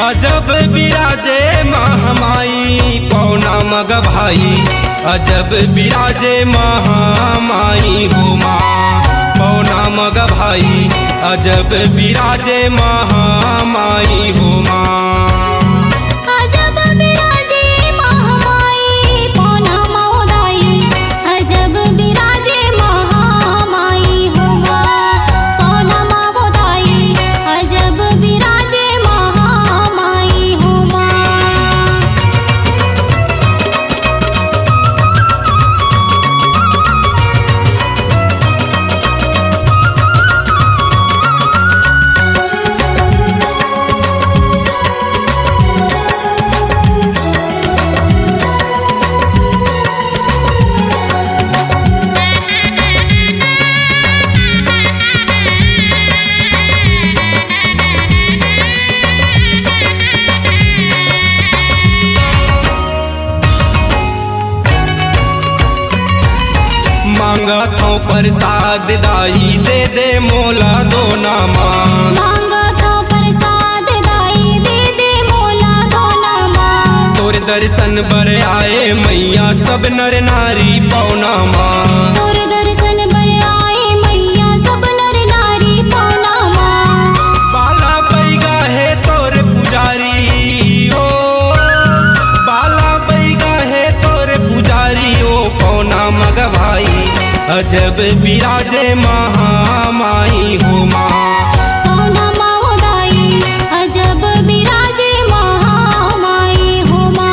अजब बिराजे महामाई पौना मग भाई, अजब बिराजे महामाई हो माँ पौना मग भाई, अजब बिराजे महामाई हो माँ। मांगत हूँ प्रसाद दाई दे दे मोला दो नामा, मांगत हूँ प्रसाद दाई दे दे मोला दो नामा। तोर दर्शन बर आए मैया सब नर नारी पौना माँ, तोर दर्शन बर आए मैया सब नर नारी पौना माँ। बाला बैगा है तोर पुजारी ओ, बाला बैगा है तोर पुजारी ओ पौना मग भाई, अजब बिराजे महामाई हो माँ पौना माँ दाई, अजब बिराजे महामाई हो माँ।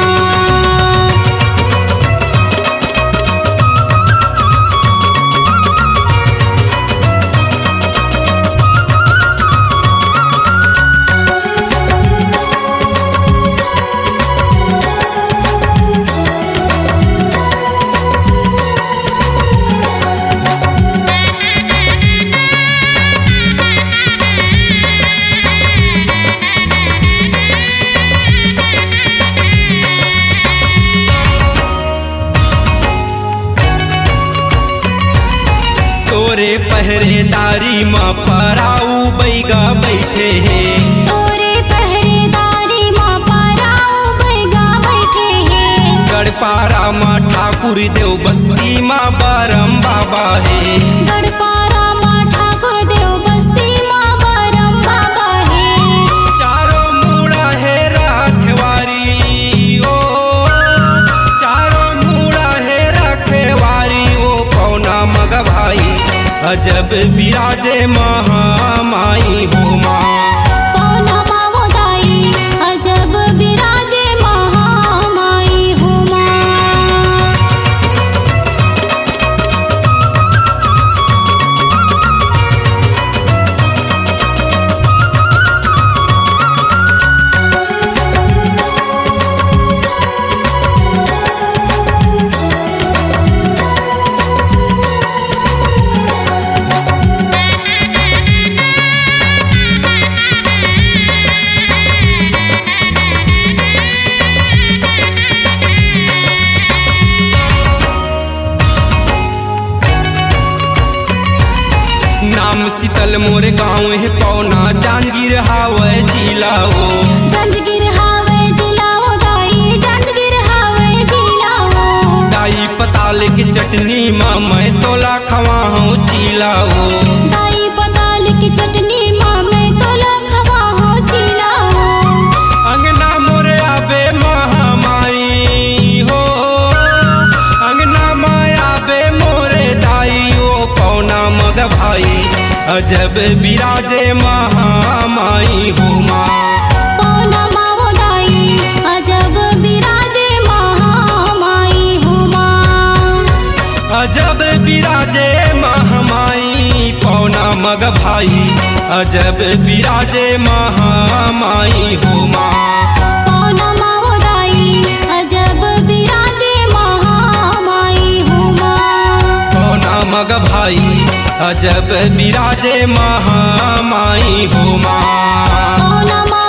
तोरे पहरेदारी माँ पराऊ बैगा बैठे हैं, तोरे पहरेदारी माँ पराऊ बैगा बैठे हैं। गढ़पारा माँ ठाकुर देव बस्ती माँ बारम बाबा है, गढ़पारा माँ ठाकुर देव बस्ती माँ बारम बाबा है। चारों मुड़ा है रखवारी ओ, चारों मुड़ा है रखवारी ओ पौना मग भाई, अजब बिराजे महामाई हो माँ पौना माँ दाई, अजब बिराजे महामाई हो माँ। नाम शीतल मोर गाँव है पौना जांजगीर हावे जिला ओ, जांजगीर हावे जिला ओ दाई, जांजगीर हावे जिला ओ। दाई पताल की चटनी माँ मैं तोला खवा हूँ चीला ओ, दाई पताल की चटनी माँ मैं तोला खवा हूँ चीला ओ। अंगना मोर आबे महामाई हो, अंगना माँ आबे मोरे दाई ओ पौना मग भाई, अजब बिराजे महामाई हो माँ पौना माँ दाई, अजब बिराजे महामाई हो माँ। अजब बिराजे महामाई पौना मग भाई, अजब बिराजे महामाई हो माँ पौना माँ दाई, अजब बिराजे महामाई हो माँ। पौना मग भाई, अजब बिराजे महामाई हो माँ। पौना माँ